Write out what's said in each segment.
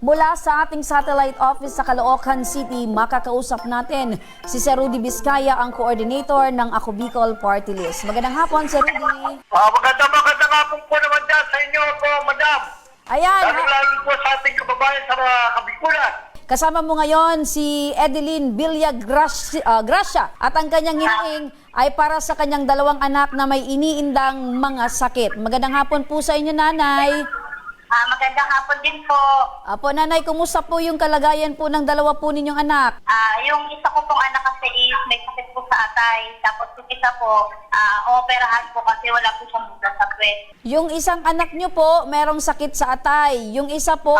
Mula sa ating satellite office sa Caloocan City, makakausap natin si Sir Rudy Vizcaya, ang coordinator ng Ako Bicol Party List. Magandang hapon, Sir Rudy. Magandang hapon po naman dyan sa inyo po, madam. Ayan. Lalo po sa ating kababayan sa mga Kabikulan. Kasama mo ngayon si Edeline Villa Gracia at ang kanyang hinaing ay para sa kanyang dalawang anak na may iniindang mga sakit. Magandang hapon po sa inyo, Nanay. Magandang hapon din po. Apo, Nanay, kumusta po yung kalagayan po ng dalawa po ninyong anak? Yung isa ko pong anak kasi is may sakit po sa atay. Tapos yung isa po, operahan po kasi wala po siyang butas sa puwet. Yung isang anak nyo po, merong sakit sa atay. Yung isa po,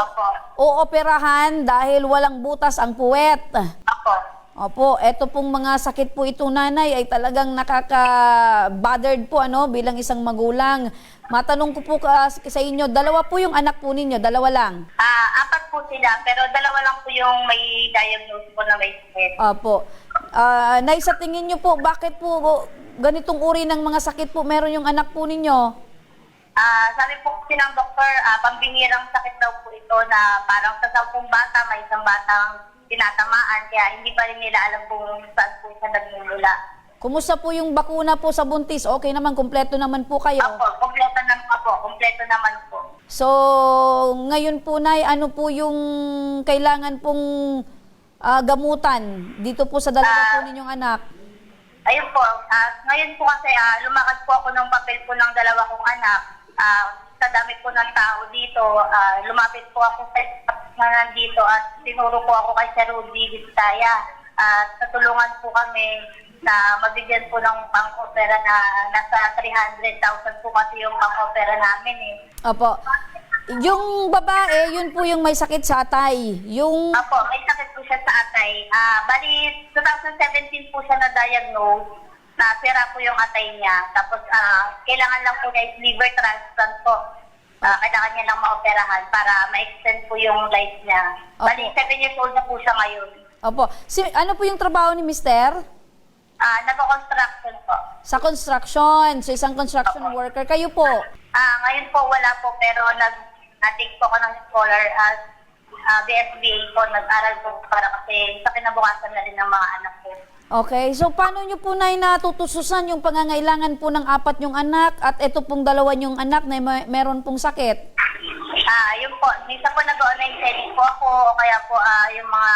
ooperahan dahil walang butas ang puwet. Opo. Opo, eto pong mga sakit po ito, Nanay, ay talagang nakaka-bothered po bilang isang magulang. Matanong ko po sa inyo, dalawa po yung anak po ninyo, dalawa lang? Apat po sila, pero dalawa lang po yung may diagnosis po na may sakit. Opo. Nay, sa tingin nyo po, bakit po ganitong uri ng mga sakit po meron yung anak po ninyo? Sabi po kasi ng doktor, pambihirang sakit daw po ito na parang sa 10 bata, may isang batang tinatamaan, kaya hindi pa rin nila alam kung saan po siya nagmumula. Kumusta po yung bakuna po sa buntis? Okay naman, kumpleto naman po kayo? Opo, kompleto naman po. So, ngayon po, Nay, ano po yung kailangan pong gamutan dito po sa dalawa po ninyong anak? Ayun po, ngayon po kasi lumakad po ako ng papel po ng dalawa kong anak. Sa dami po ng tao dito, lumapit po ako sa na nandito at tinuro po ako kay Sir Rudy Vizcaya. Natulungan po kami na mabigyan po ng pang-opera na nasa 300,000 po kasi yung pang-opera namin eh. Opo. Yung babae, yun po yung may sakit sa atay. Opo, may sakit po siya sa atay. Bali, 2017 po siya na-diagnose na sira po yung atay niya. Tapos, kailangan lang po niya is liver transplant po. Kailangan niya lang maoperahan para ma-extend po yung life niya. Opo. Bali, 7 years old na po siya ngayon. Opo. Ano po yung trabaho ni Mister? Nagko-construction po. Sa construction. So, isang construction worker. Kayo po? Ngayon po wala po, pero nag-take po ako ng scholar as BSBA po. Nag-aral po para kasi sa kinabukasan na rin ng mga anak ko. Okay. So, paano nyo po, Nay, natutususan yung pangangailangan po ng 4 yung anak at ito pong 2 yung anak na meron pong sakit? Yun po. Minsan po nag-online selling po ako o kaya po yung mga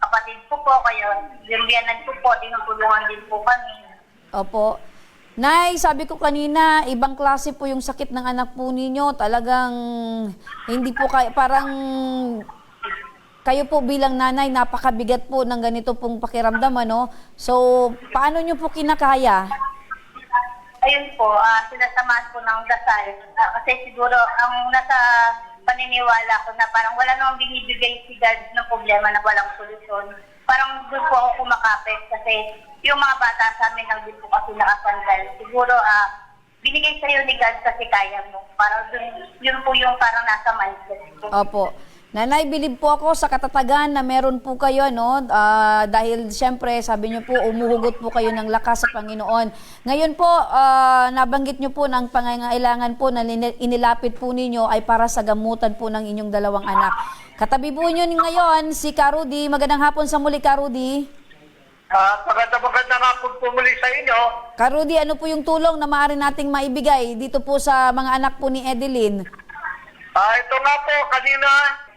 kapatid ko po, kaya yung biyanan ko po, tinutulungan din po kami. Opo. Nay, sabi ko kanina, ibang klase po yung sakit ng anak po ninyo. Talagang hindi po parang kayo po bilang nanay, napakabigat po ng ganito pong pakiramdam, ano? So, paano nyo po kinakaya? Ayun po, sinasamahan po ng dasal. Kasi siguro, ang nasa paniniwala ko na parang wala namang binibigay si God ng problema na walang solusyon. Parang doon po ako kumakapit kasi yung mga bata sa amin ang din po kasi nakasandal. Siguro, binigay sa'yo ni God kasi kaya mo. Parang yun po yung parang nasa mindset ko. Opo. Nanay, bilib po ako sa katatagan na meron po kayo, no? Dahil siyempre, sabi niyo po, umuhugot po kayo ng lakas sa Panginoon. Ngayon po, nabanggit niyo po ng pangangailangan po na inilapit po ninyo ay para sa gamutan po ng inyong 2 anak. Katabi po niyo ngayon si Ka Rudy. Magandang hapon sa muli, Ka Rudy. Magandang hapon po muli sa inyo. Ka Rudy, ano po yung tulong na maaari nating maibigay dito po sa mga anak po ni Edeline? Ito nga po, kanina,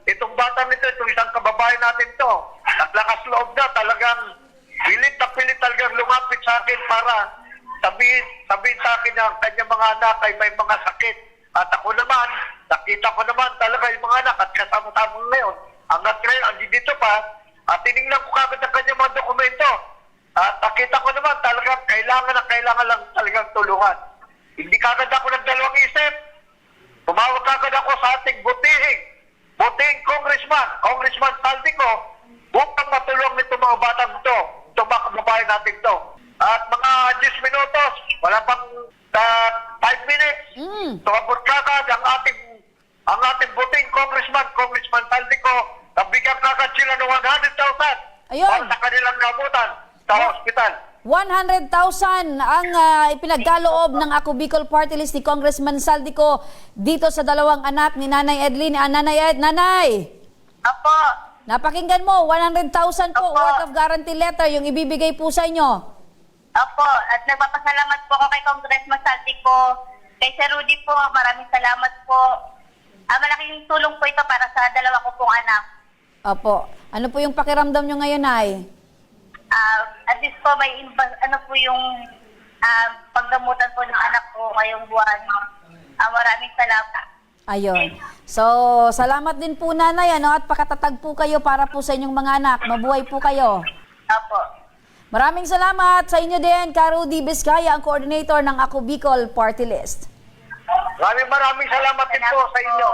itong bata nito, itong isang kababayan natin to, naglakas loob na, talagang pilit na pilit talagang lumapit sa akin para sabihin sa akin na ang kanyang mga anak ay may mga sakit. At ako naman, nakita ko naman talaga yung mga anak at kasama-sama ngayon. Hanggat ngayon, andi dito pa, at tinignan ko kagad ang kanyang mga dokumento. At nakita ko naman talagang kailangan lang talagang tulungan. Hindi kagad ako nagdalawang isip. Tumawag kagad ako sa ating butihing Congressman Saldico, upang matulong nito mga batang ito, itong mga kababayan natin ito. At mga 10 minutos, wala pang 5 minutes, tumabot kagad ang ating butihing Congressman Saldico, nabigyan kagad sila ng 100,000 para sa kanilang gamutan sa hospital. 100,000 ang ipinagkaloob ng Ako Bicol Party List ni Congressman Saldico dito sa 2 anak ni Nanay Edeline. Nanay! Opo. Napakinggan mo, 100,000 po Opo. worth of guarantee letter yung ibibigay po sa inyo. Opo. At nagpapasalamat po ako kay Congressman Saldi po. Kay Sir Rudy po, maraming salamat po. Malaking tulong po ito para sa dalawa ko pong anak. Opo. Ano po yung pakiramdam nyo ngayon, Nay? At least po, ano po yung paggamutan po ng anak ko ngayong buwan. Maraming salamat. Ayun. So, salamat din po, Nanay, ano, at pakatatag po kayo para po sa inyong mga anak. Mabuhay po kayo. Opo. Maraming salamat sa inyo din, Ka Rudy Vizcaya, ang coordinator ng Ako Bicol Party List. Maraming salamat din po sa inyo.